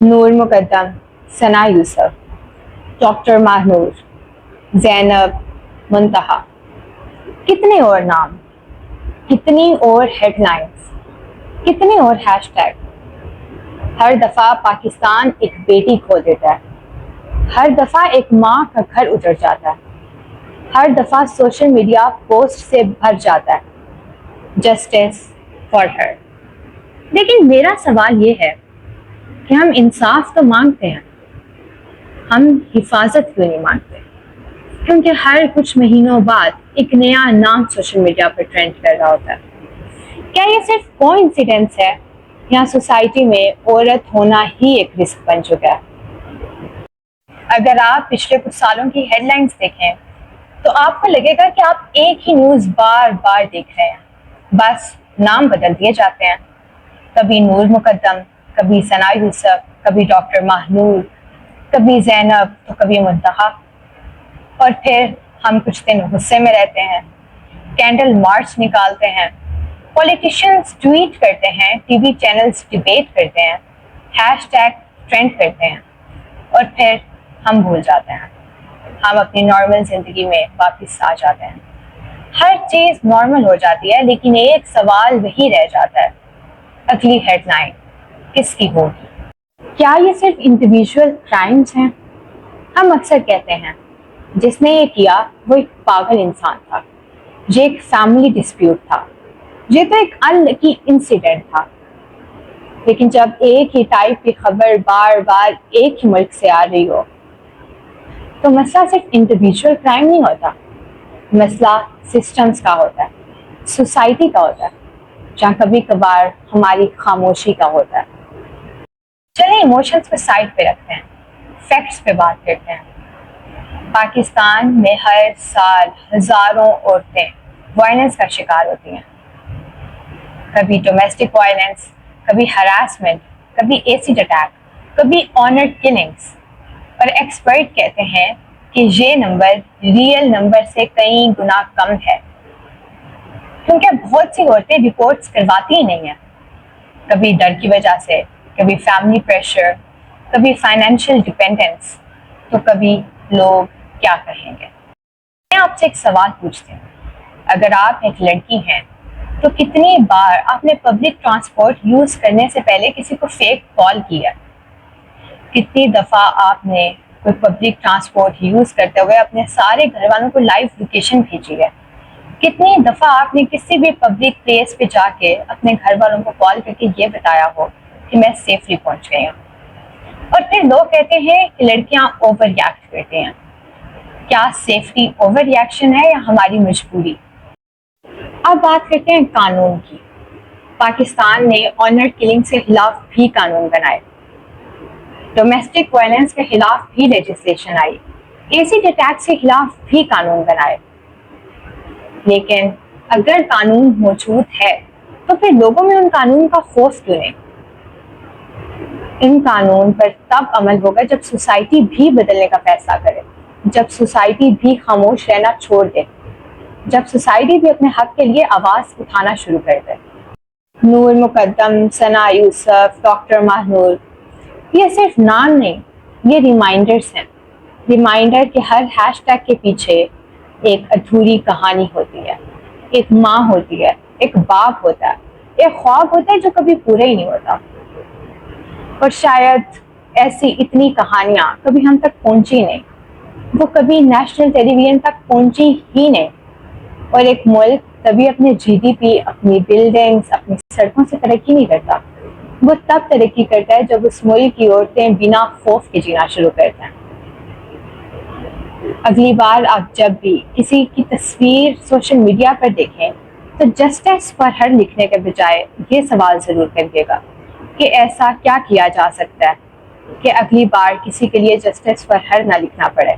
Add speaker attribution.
Speaker 1: نور مقدم، ثنا یوسف، ڈاکٹر ماہنور، زینب، منتہا، کتنے اور نام، کتنی اور ہیڈ لائنز، کتنے اور ہیش ٹیگ۔ ہر دفعہ پاکستان ایک بیٹی کھو دیتا ہے، ہر دفعہ ایک ماں کا گھر اجڑ جاتا ہے، ہر دفعہ سوشل میڈیا پوسٹ سے بھر جاتا ہے جسٹس فار ہر۔ لیکن میرا سوال یہ ہے کہ ہم انصاف تو مانگتے ہیں، ہم حفاظت کیوں نہیں مانگتے؟ کیونکہ ہر کچھ مہینوں بعد ایک نیا نام سوشل میڈیا پر ٹرینڈ کر رہا ہوتا ہے۔ کیا یہ صرف کوئنسیڈنس ہے یا سوسائٹی میں عورت ہونا ہی ایک رسک بن چکا ہے؟ اگر آپ پچھلے کچھ سالوں کی ہیڈ لائنز دیکھیں تو آپ کو لگے گا کہ آپ ایک ہی نیوز بار بار دیکھ رہے ہیں، بس نام بدل دیے جاتے ہیں، کبھی نور مقدم، کبھی ثنا یوسف، کبھی ڈاکٹر ماہنور، کبھی زینب تو کبھی منتہا۔ اور پھر ہم کچھ دن غصے میں رہتے ہیں، کینڈل مارچ نکالتے ہیں، پولیٹیشینز ٹویٹ کرتے ہیں، ٹی وی چینلز ڈیبیٹ کرتے ہیں، ہیش ٹیگ ٹرینڈ کرتے ہیں، اور پھر ہم بھول جاتے ہیں، ہم اپنی نارمل زندگی میں واپس آ جاتے ہیں۔ ہر چیز نارمل ہو جاتی ہے، لیکن ایک سوال وہی رہ جاتا ہے، اگلی ہیڈ لائن کس کی ہوگی؟ کیا یہ صرف انڈیویجول کرائمز ہیں؟ ہم اکثر کہتے ہیں جس نے یہ کیا وہ ایک پاگل انسان تھا، یہ ایک فیملی ڈسپیوٹ تھا، یہ تو ایک انلکی انسیڈنٹ تھا۔ لیکن جب ایک ہی ٹائپ کی خبر بار بار ایک ہی ملک سے آ رہی ہو تو مسئلہ صرف انڈیویجول کرائم نہیں ہوتا، مسئلہ سسٹمز کا ہوتا ہے، سوسائٹی کا ہوتا ہے، جہاں کبھی کبھار ہماری خاموشی کا ہوتا ہے۔ چلیں ایموشنز کو سائڈ پہ رکھتے ہیں، فیکٹس پہ بات کرتے ہیں۔ پاکستان میں ہر سال ہزاروں عورتیں وائلنس کا شکار ہوتی ہیں، کبھی ڈومیسٹک وائلنس، کبھی ہراسمنٹ، کبھی ایسڈ اٹیک، کبھی آنر کلنگز۔ اور ایکسپرٹ کہتے ہیں کہ یہ نمبر ریئل نمبر سے کئی گنا کم ہے، کیونکہ بہت سی عورتیں رپورٹس کرواتی ہی نہیں ہیں، کبھی ڈر کی وجہ سے، کبھی فیملی پریشر، کبھی فائنینشیل ڈپینڈنس، تو کبھی لوگ کیا کہیں گے۔ میں آپ سے ایک سوال پوچھتی ہوں، اگر آپ ایک لڑکی ہیں تو کتنی بار آپ نے پبلک ٹرانسپورٹ یوز کرنے سے پہلے کسی کو فیک کال کیا؟ کتنی دفعہ آپ نے کوئی پبلک ٹرانسپورٹ یوز کرتے ہوئے اپنے سارے گھر والوں کو لائیو لوکیشن بھیجی ہے؟ کتنی دفعہ آپ نے کسی بھی پبلک پلیس پہ جا کے اپنے گھر والوں کو کال کر کے یہ بتایا ہو کہ میں سیفلی پہنچ گئی ہوں؟ اور پھر لوگ کہتے ہیں کہ لڑکیاں اوور ریئیکٹ کرتی ہیں۔ کیا سیفٹی اوور ریئیکشن ہے یا ہماری مجبوری؟ اب بات کرتے ہیں قانون کی۔ پاکستان نے آنر کلنگ کے خلاف بھی قانون بنائے، ڈومیسٹک وائلنس کے خلاف بھی لیجسلیشن آئی، ایسڈ اٹیکس کے خلاف بھی قانون بنائے۔ لیکن اگر قانون موجود ہے تو پھر لوگوں میں ان قانون کا خوف کیوں نہیں؟ ان قانون پر تب عمل ہوگا جب سوسائٹی بھی بدلنے کا فیصلہ کرے، جب سوسائٹی بھی خاموش رہنا چھوڑ دے، جب سوسائٹی بھی اپنے حق کے لیے آواز اٹھانا شروع کر دے۔ نور مقدم، ثنا یوسف، ڈاکٹر ماہنور، یہ صرف نام نہیں، یہ ریمائنڈرز ہیں، ریمائنڈر کہ ہر ہیش ٹیگ کے پیچھے ایک ادھوری کہانی ہوتی ہے، ایک ماں ہوتی ہے، ایک باپ ہوتا ہے، ایک خواب ہوتا ہے جو کبھی پورا ہی نہیں ہوتا۔ اور شاید ایسی اتنی کہانیاں کبھی ہم تک پہنچی نہیں، وہ کبھی نیشنل ٹیلی ویژن تک پہنچی ہی نہیں۔ اور ایک ملک تبھی اپنے جی ڈی پی، اپنی بلڈنگز، اپنی سڑکوں سے ترقی نہیں کرتا، وہ تب ترقی کرتا ہے جب اس ملک کی عورتیں بنا خوف کے جینا شروع کرتے ہیں۔ اگلی بار آپ جب بھی کسی کی تصویر سوشل میڈیا پر دیکھیں تو جسٹس فار ہر لکھنے کے بجائے یہ سوال ضرور کریے گا کہ ایسا کیا کیا جا سکتا ہے کہ اگلی بار کسی کے لیے جسٹس فار ہر نہ لکھنا پڑے۔